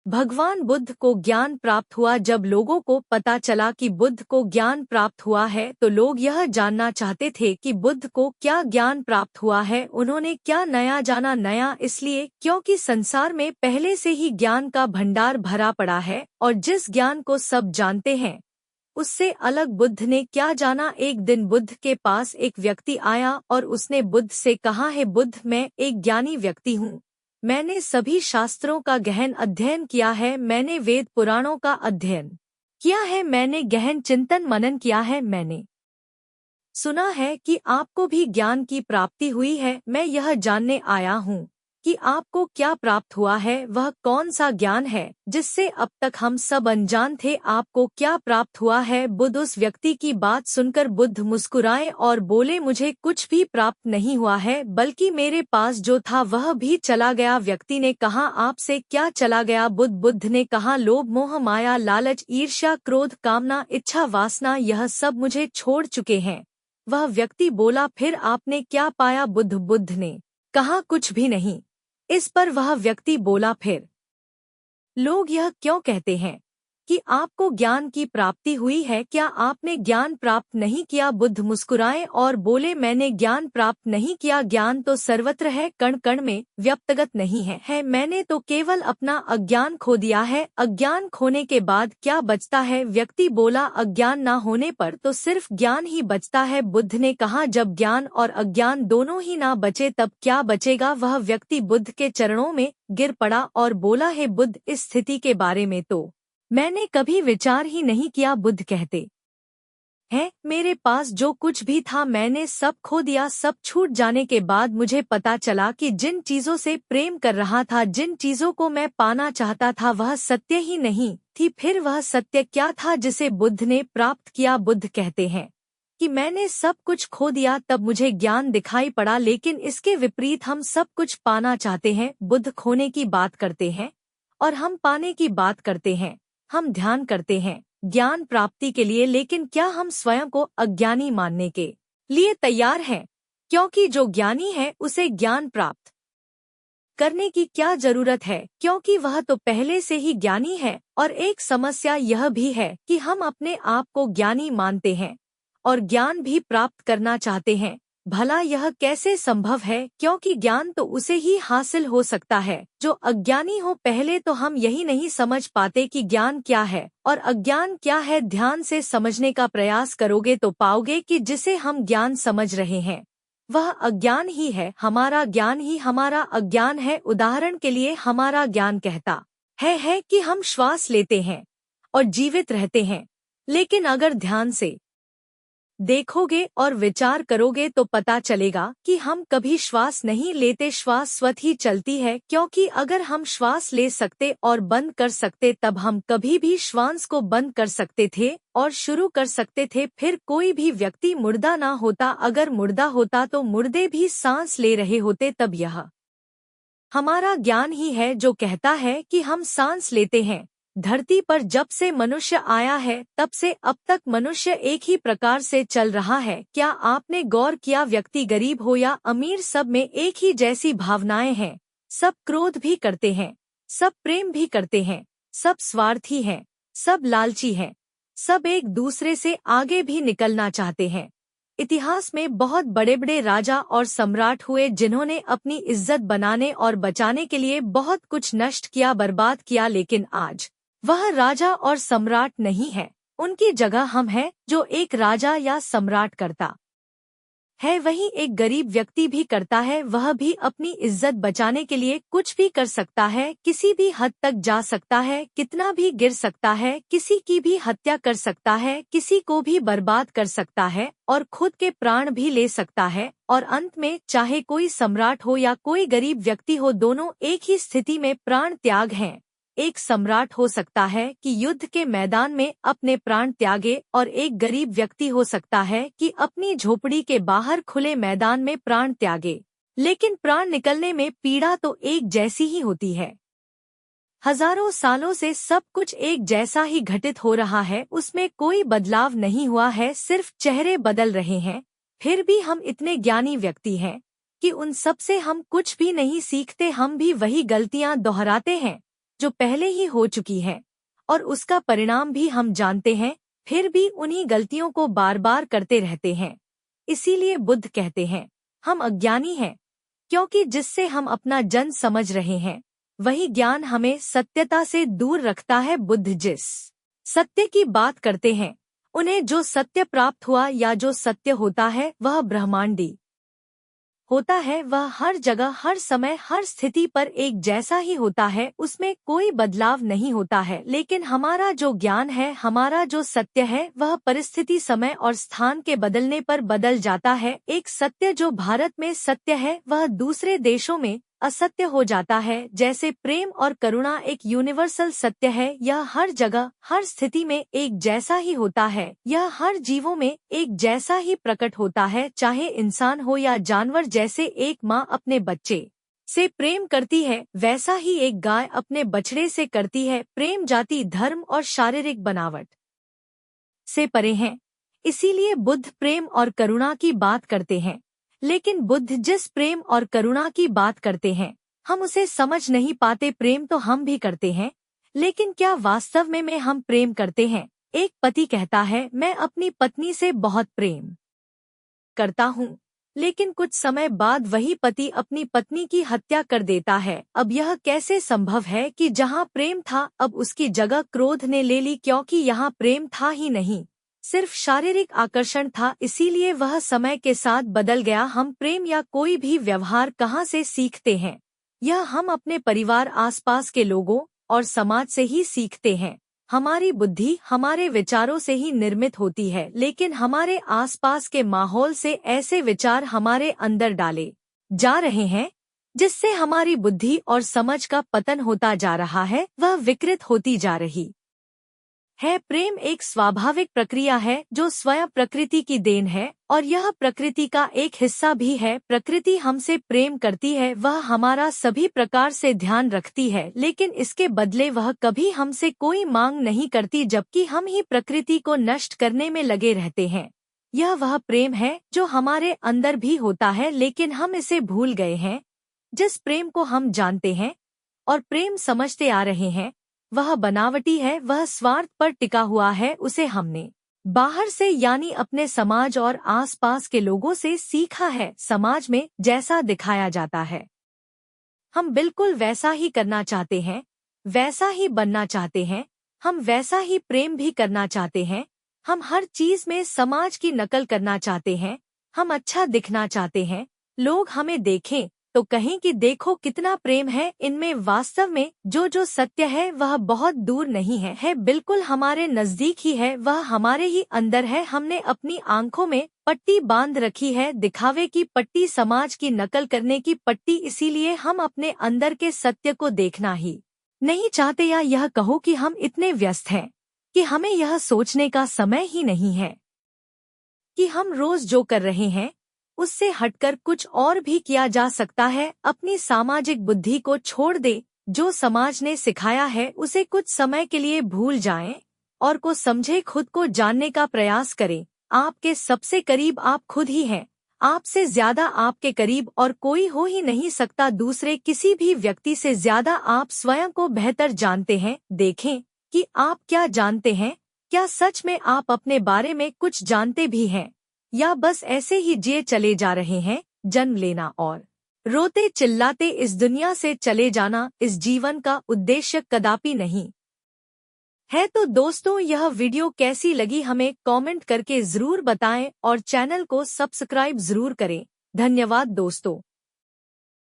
भगवान बुद्ध को ज्ञान प्राप्त हुआ। जब लोगों को पता चला कि बुद्ध को ज्ञान प्राप्त हुआ है तो लोग यह जानना चाहते थे कि बुद्ध को क्या ज्ञान प्राप्त हुआ है, उन्होंने क्या नया जाना। नया इसलिए क्योंकि संसार में पहले से ही ज्ञान का भंडार भरा पड़ा है और जिस ज्ञान को सब जानते हैं उससे अलग बुद्ध ने क्या जाना। एक दिन बुद्ध के पास एक व्यक्ति आया और उसने बुद्ध से कहा है, बुद्ध, मैं एक ज्ञानी व्यक्ति हूँ। मैंने सभी शास्त्रों का गहन अध्ययन किया है, मैंने वेद पुराणों का अध्ययन किया है, मैंने गहन चिंतन मनन किया है, मैंने सुना है कि आपको भी ज्ञान की प्राप्ति हुई है। मैं यह जानने आया हूँ कि आपको क्या प्राप्त हुआ है, वह कौन सा ज्ञान है जिससे अब तक हम सब अनजान थे। आपको क्या प्राप्त हुआ है? बुद्ध उस व्यक्ति की बात सुनकर बुद्ध मुस्कुराए और बोले, मुझे कुछ भी प्राप्त नहीं हुआ है, बल्कि मेरे पास जो था वह भी चला गया। व्यक्ति ने कहा, आपसे क्या चला गया? बुद्ध ने कहा, लोभ, मोह, माया, लालच, ईर्ष्या, क्रोध, कामना, इच्छा, वासना, यह सब मुझे छोड़ चुके हैं। वह व्यक्ति बोला, फिर आपने क्या पाया? बुद्ध ने कहा, कुछ भी नहीं। इस पर वह व्यक्ति बोला, फिर लोग यह क्यों कहते हैं कि आपको ज्ञान की प्राप्ति हुई है? क्या आपने ज्ञान प्राप्त नहीं किया? बुद्ध मुस्कुराए और बोले, मैंने ज्ञान प्राप्त नहीं किया। ज्ञान तो सर्वत्र है, कण कण में, व्यक्तिगत नहीं है। मैंने तो केवल अपना अज्ञान खो दिया है। अज्ञान खोने के बाद क्या बचता है? व्यक्ति बोला, अज्ञान न होने पर तो सिर्फ ज्ञान ही बचता है। बुद्ध ने कहा, जब ज्ञान और अज्ञान दोनों ही ना बचे तब क्या बचेगा? वह व्यक्ति बुद्ध के चरणों में गिर पड़ा और बोला, हे बुद्ध, इस स्थिति के बारे में तो मैंने कभी विचार ही नहीं किया। बुद्ध कहते हैं, मेरे पास जो कुछ भी था मैंने सब खो दिया। सब छूट जाने के बाद मुझे पता चला कि जिन चीजों से प्रेम कर रहा था, जिन चीजों को मैं पाना चाहता था, वह सत्य ही नहीं थी। फिर वह सत्य क्या था जिसे बुद्ध ने प्राप्त किया? बुद्ध कहते हैं कि मैंने सब कुछ खो दिया, तब मुझे ज्ञान दिखाई पड़ा। लेकिन इसके विपरीत हम सब कुछ पाना चाहते हैं। बुद्ध खोने की बात करते हैं और हम पाने की बात करते हैं। हम ध्यान करते हैं ज्ञान प्राप्ति के लिए, लेकिन क्या हम स्वयं को अज्ञानी मानने के लिए तैयार हैं? क्योंकि जो ज्ञानी है उसे ज्ञान प्राप्त करने की क्या जरूरत है, क्योंकि वह तो पहले से ही ज्ञानी है। और एक समस्या यह भी है कि हम अपने आप को ज्ञानी मानते हैं और ज्ञान भी प्राप्त करना चाहते हैं। भला यह कैसे संभव है? क्योंकि ज्ञान तो उसे ही हासिल हो सकता है जो अज्ञानी हो। पहले तो हम यही नहीं समझ पाते कि ज्ञान क्या है और अज्ञान क्या है। ध्यान से समझने का प्रयास करोगे तो पाओगे कि जिसे हम ज्ञान समझ रहे हैं वह अज्ञान ही है। हमारा ज्ञान ही हमारा अज्ञान है। उदाहरण के लिए, हमारा ज्ञान कहता है कि हम श्वास लेते हैं और जीवित रहते हैं, लेकिन अगर ध्यान से देखोगे और विचार करोगे तो पता चलेगा कि हम कभी श्वास नहीं लेते, श्वास स्वतः ही चलती है। क्योंकि अगर हम श्वास ले सकते और बंद कर सकते तब हम कभी भी श्वास को बंद कर सकते थे और शुरू कर सकते थे। फिर कोई भी व्यक्ति मुर्दा ना होता। अगर मुर्दा होता तो मुर्दे भी सांस ले रहे होते। तब यह हमारा ज्ञान ही है जो कहता है कि हम सांस लेते हैं। धरती पर जब से मनुष्य आया है तब से अब तक मनुष्य एक ही प्रकार से चल रहा है। क्या आपने गौर किया, व्यक्ति गरीब हो या अमीर, सब में एक ही जैसी भावनाएं हैं। सब क्रोध भी करते हैं, सब प्रेम भी करते हैं, सब स्वार्थी हैं, सब लालची हैं, सब एक दूसरे से आगे भी निकलना चाहते हैं। इतिहास में बहुत बड़े बड़े राजा और सम्राट हुए जिन्होंने अपनी इज्जत बनाने और बचाने के लिए बहुत कुछ नष्ट किया, बर्बाद किया, लेकिन आज वह राजा और सम्राट नहीं है। उनकी जगह हम हैं जो एक राजा या सम्राट करता है वही एक गरीब व्यक्ति भी करता है। वह भी अपनी इज्जत बचाने के लिए कुछ भी कर सकता है, किसी भी हद तक जा सकता है, कितना भी गिर सकता है, किसी की भी हत्या कर सकता है, किसी को भी बर्बाद कर सकता है और खुद के प्राण भी ले सकता है। और अंत में चाहे कोई सम्राट हो या कोई गरीब व्यक्ति हो, दोनों एक ही स्थिति में प्राण त्याग हैं। एक सम्राट हो सकता है कि युद्ध के मैदान में अपने प्राण त्यागे और एक गरीब व्यक्ति हो सकता है कि अपनी झोपड़ी के बाहर खुले मैदान में प्राण त्यागे, लेकिन प्राण निकलने में पीड़ा तो एक जैसी ही होती है। हजारों सालों से सब कुछ एक जैसा ही घटित हो रहा है, उसमें कोई बदलाव नहीं हुआ है, सिर्फ चेहरे बदल रहे हैं। फिर भी हम इतने ज्ञानी व्यक्ति हैं कि उन सब से हम कुछ भी नहीं सीखते, हम भी वही गलतियां दोहराते हैं जो पहले ही हो चुकी है और उसका परिणाम भी हम जानते हैं, फिर भी उन्हीं गलतियों को बार बार करते रहते हैं। इसीलिए बुद्ध कहते हैं हम अज्ञानी हैं, क्योंकि जिससे हम अपना जन्म समझ रहे हैं वही ज्ञान हमें सत्यता से दूर रखता है। बुद्ध जिस सत्य की बात करते हैं उन्हें जो सत्य प्राप्त हुआ या जो सत्य होता है वह ब्रह्मांडी होता है। वह हर जगह, हर समय, हर स्थिति पर एक जैसा ही होता है, उसमें कोई बदलाव नहीं होता है। लेकिन हमारा जो ज्ञान है, हमारा जो सत्य है, वह परिस्थिति, समय और स्थान के बदलने पर बदल जाता है। एक सत्य जो भारत में सत्य है वह दूसरे देशों में असत्य हो जाता है। जैसे प्रेम और करुणा एक यूनिवर्सल सत्य है, यह हर जगह, हर स्थिति में एक जैसा ही होता है। यह हर जीवों में एक जैसा ही प्रकट होता है, चाहे इंसान हो या जानवर। जैसे एक माँ अपने बच्चे से प्रेम करती है, वैसा ही एक गाय अपने बछड़े से करती है। प्रेम जाति, धर्म और शारीरिक बनावट से परे है। इसीलिए बुद्ध प्रेम और करुणा की बात करते हैं। लेकिन बुद्ध जिस प्रेम और करुणा की बात करते हैं हम उसे समझ नहीं पाते। प्रेम तो हम भी करते हैं, लेकिन क्या वास्तव में हम प्रेम करते हैं? एक पति कहता है मैं अपनी पत्नी से बहुत प्रेम करता हूँ, लेकिन कुछ समय बाद वही पति अपनी पत्नी की हत्या कर देता है। अब यह कैसे संभव है कि जहाँ प्रेम था अब उसकी जगह क्रोध ने ले ली, क्योंकि यहाँ प्रेम था ही नहीं, सिर्फ शारीरिक आकर्षण था। इसीलिए वह समय के साथ बदल गया। हम प्रेम या कोई भी व्यवहार कहाँ से सीखते हैं? यह हम अपने परिवार, आसपास के लोगों और समाज से ही सीखते हैं। हमारी बुद्धि हमारे विचारों से ही निर्मित होती है, लेकिन हमारे आसपास के माहौल से ऐसे विचार हमारे अंदर डाले जा रहे हैं जिससे हमारी बुद्धि और समझ का पतन होता जा रहा है, वह विकृत होती जा रही है। प्रेम एक स्वाभाविक प्रक्रिया है जो स्वयं प्रकृति की देन है और यह प्रकृति का एक हिस्सा भी है। प्रकृति हमसे प्रेम करती है, वह हमारा सभी प्रकार से ध्यान रखती है, लेकिन इसके बदले वह कभी हमसे कोई मांग नहीं करती, जबकि हम ही प्रकृति को नष्ट करने में लगे रहते हैं। यह वह प्रेम है जो हमारे अंदर भी होता है, लेकिन हम इसे भूल गए हैं। जिस प्रेम को हम जानते हैं और प्रेम समझते आ रहे हैं वह बनावटी है, वह स्वार्थ पर टिका हुआ है। उसे हमने बाहर से यानी अपने समाज और आसपास के लोगों से सीखा है। समाज में जैसा दिखाया जाता है हम बिल्कुल वैसा ही करना चाहते हैं, वैसा ही बनना चाहते हैं। हम वैसा ही प्रेम भी करना चाहते हैं। हम हर चीज में समाज की नकल करना चाहते हैं। हम अच्छा दिखना चाहते हैं, लोग हमें देखें तो कहें कि देखो कितना प्रेम है इनमें। वास्तव में जो सत्य है वह बहुत दूर नहीं है बिल्कुल हमारे नजदीक ही है, वह हमारे ही अंदर है। हमने अपनी आंखों में पट्टी बांध रखी है, दिखावे की पट्टी, समाज की नकल करने की पट्टी। इसीलिए हम अपने अंदर के सत्य को देखना ही नहीं चाहते, या यह कहो कि हम इतने व्यस्त हैं कि हमें यह सोचने का समय ही नहीं है कि हम रोज जो कर रहे हैं उससे हटकर कुछ और भी किया जा सकता है। अपनी सामाजिक बुद्धि को छोड़ दे, जो समाज ने सिखाया है उसे कुछ समय के लिए भूल जाएं और को समझे, खुद को जानने का प्रयास करें। आपके सबसे करीब आप खुद ही हैं। आपसे ज्यादा आपके करीब और कोई हो ही नहीं सकता। दूसरे किसी भी व्यक्ति से ज्यादा आप स्वयं को बेहतर जानते हैं। देखें कि आप क्या जानते हैं। क्या सच में आप अपने बारे में कुछ जानते भी हैं, या बस ऐसे ही जिए चले जा रहे हैं? जन्म लेना और रोते चिल्लाते इस दुनिया से चले जाना इस जीवन का उद्देश्य कदापि नहीं है। तो दोस्तों, यह वीडियो कैसी लगी हमें कमेंट करके जरूर बताएं और चैनल को सब्सक्राइब जरूर करें। धन्यवाद दोस्तों।